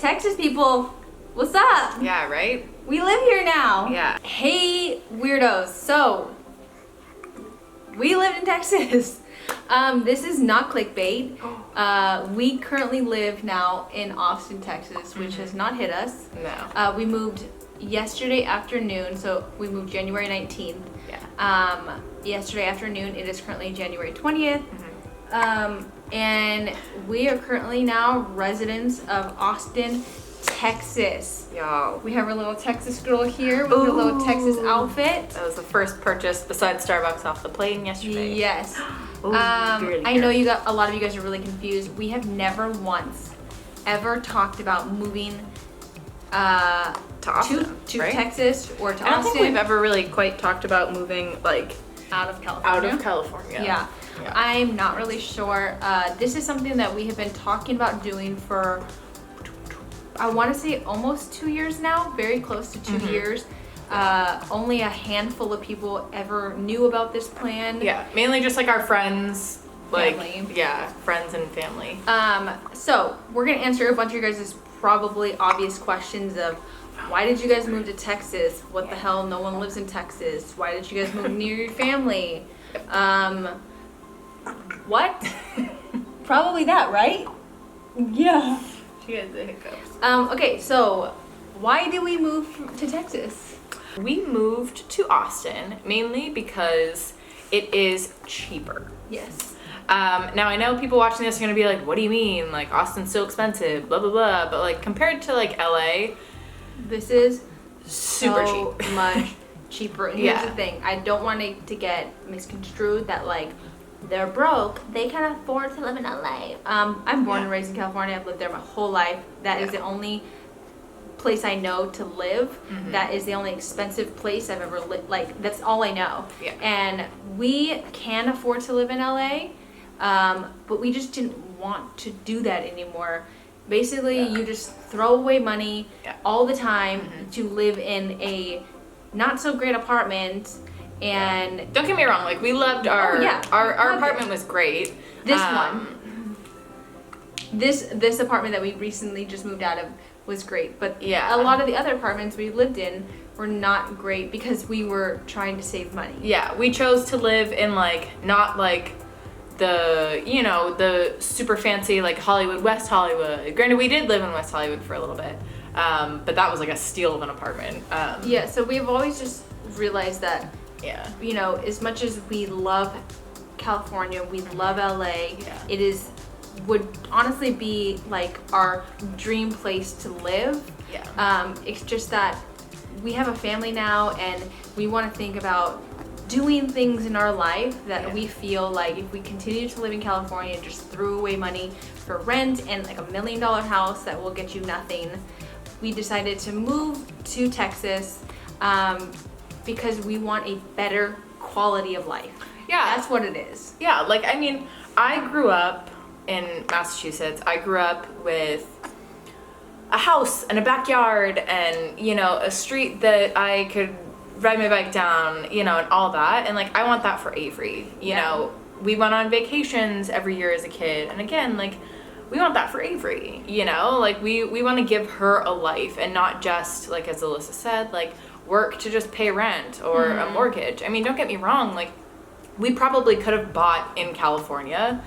Texas people, what's up? Yeah, right? We live here now. Yeah. Hey, weirdos. So, we lived in Texas. This is not clickbait. We currently live now in Austin, Texas, which has not hit us. No. We moved yesterday afternoon, so we moved January 19th. Yeah. Yesterday afternoon, it is currently January 20th. And we are currently now residents of Austin, Texas. Yo. We have our little Texas girl here with her little Texas outfit. That was the first purchase besides Starbucks off the plane yesterday. Yes. Ooh, I know a lot of you guys are really confused. We have never once ever talked about moving to Austin, to right? Texas or to I don't Austin. think we've ever really quite talked about moving like out of California. Yeah. I'm not really sure. This is something that we have been talking about doing for, I want to say almost 2 years now, very close to 2 years. Only a handful of people ever knew about this plan. Yeah, mainly just like our friends, like Family. yeah, friends and family. So we're gonna answer a bunch of your guys' probably obvious questions of why did you guys move to Texas? What the hell? No one lives in Texas. Why did you guys move near your family? What? Probably that, right? Yeah. She has the hiccups. Okay, so why did we move to Texas? We moved to Austin mainly because it is cheaper. Yes. Now I know people watching this are gonna be like, what do you mean? Like Austin's so expensive, blah blah blah. But like compared to like LA, This is super so cheap. much cheaper. And here's Yeah. the thing, I don't want it to get misconstrued that like they're broke, they can afford to live in LA. I'm born and raised in California. I've lived there my whole life. That is the only place I know to live. That is the only expensive place I've ever lived. Like that's all I know. Yeah. And we can afford to live in LA, but we just didn't want to do that anymore. Basically, you just throw away money all the time to live in a not so great apartment. And Don't get me wrong, like we loved our our Loved apartment it. was great. this this apartment that we recently just moved out of was great, but Yeah. a lot of the other apartments we lived in were not great because we were trying to save money. Yeah, we chose to live in like not like the the super fancy like Hollywood, West Hollywood. Granted, we did live in West Hollywood for a little bit, but that was like a steal of an apartment. Yeah, so we've always just realized that as much as we love California, we love LA, it would honestly be like our dream place to live. It's just that we have a family now and we want to think about doing things in our life that we feel like if we continue to live in California and just threw away money for rent and like $1 million house that will get you nothing, we decided to move to Texas because we want a better quality of life. Yeah. That's what it is. Yeah, like I mean, I grew up in Massachusetts. I grew up with a house and a backyard and, a street that I could ride my bike down, and all that. And like I want that for Avery. You know, we went on vacations every year as a kid. And again, like we want that for Avery, like we want to give her a life and not just like as Alyssa said, like work to just pay rent or a mortgage. I mean, don't get me wrong, like we probably could have bought in California,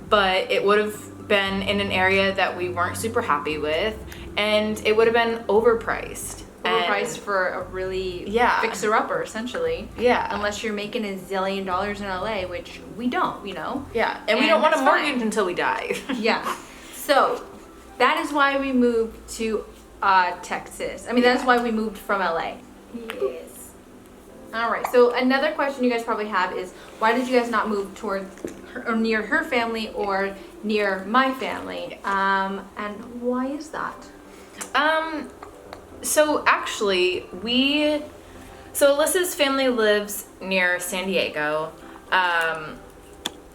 but it would have been in an area that we weren't super happy with and it would have been overpriced. For a really fixer-upper, essentially. Yeah. Unless you're making $1 zillion in LA, which we don't, Yeah, and we don't want a that's mortgage fine. until we die. Yeah. So, that is why we moved to Texas. I mean, that's why we moved from LA. Yes. All right. So, another question you guys probably have is, why did you guys not move toward or near her family or near my family? And why is that? So actually, so Alyssa's family lives near San Diego.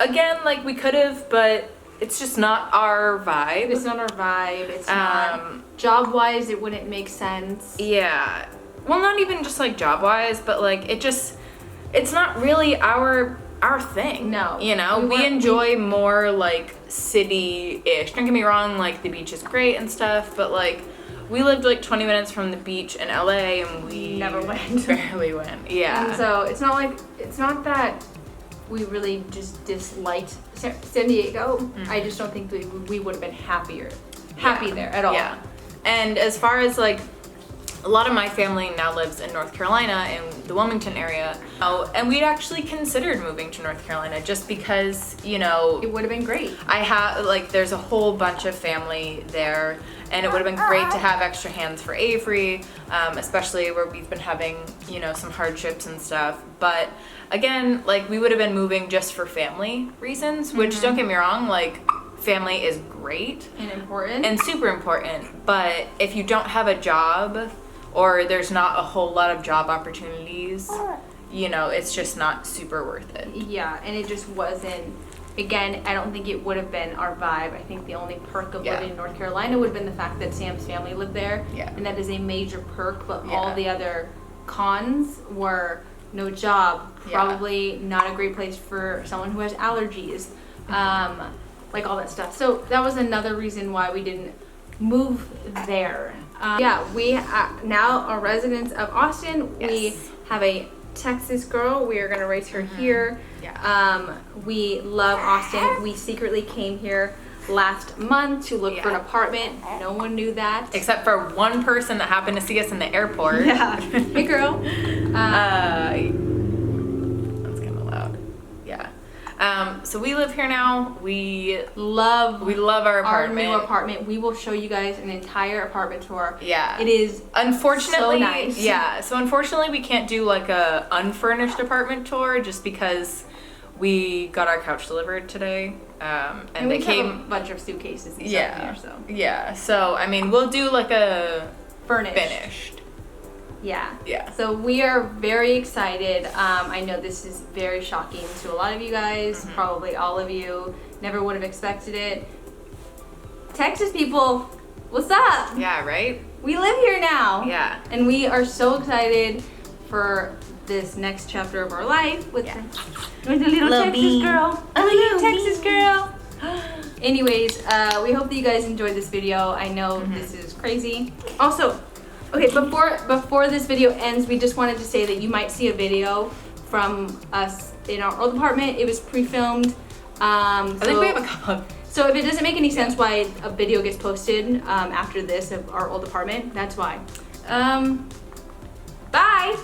Again, like we could have, but it's just not our vibe. It's not our vibe. It's not. Job-wise, it wouldn't make sense. Yeah. Well, not even just like job-wise, but like it's not really our our thing. No. You know, we enjoy more like city-ish. Don't get me wrong, like the beach is great and stuff, but like we lived like 20 minutes from the beach in LA and we never went. Barely went. Yeah. And so it's not that we really just disliked San Diego. Mm-hmm. I just don't think we would have been happy there at all. Yeah. And as far as like, a lot of my family now lives in North Carolina in the Wilmington area. Oh, and we'd actually considered moving to North Carolina just because, you know, it would have been great. I have like there's a whole bunch of family there, and it would have been great to have extra hands for Avery, especially where we've been having, you know, some hardships and stuff. But again, like we would have been moving just for family reasons, which don't get me wrong, like family is great and important and super important. But if you don't have a job or there's not a whole lot of job opportunities, you know, it's just not super worth it. Yeah, and it just wasn't. Again, I don't think it would have been our vibe. I think the only perk of living in North Carolina would have been the fact that Sam's family lived there. Yeah. And that is a major perk, but all the other cons were no job, probably not a great place for someone who has allergies, like all that stuff. So that was another reason why we didn't move there. We now are residents of Austin. Yes. We have a Texas girl. We are going to raise her here. Yeah. We love Austin. We secretly came here last month to look for an apartment. No one knew that. Except for one person that happened to see us in the airport. Yeah. Hey, girl. That's kind of loud. Yeah. So we live here now. We love our apartment. Our new apartment. We will show you guys an entire apartment tour. Yeah. It is unfortunately so nice. Yeah. So unfortunately we can't do like a unfurnished apartment tour just because we got our couch delivered today. And they came have a bunch of suitcases and stuff here, so. Yeah. So I mean we'll do like a finished. Yeah. Yeah. So we are very excited. I know this is very shocking to a lot of you guys, probably all of you. Never would have expected it. Texas people, what's up? Yeah, right? We live here now. Yeah. And we are so excited for this next chapter of our life with the little Texas girl. A little Texas girl. Anyways, we hope that you guys enjoyed this video. I know this is crazy. Also, okay, before this video ends, we just wanted to say that you might see a video from us in our old apartment. It was pre-filmed. I think we have a couple of... So if it doesn't make any sense why a video gets posted after this of our old apartment, that's why. Bye!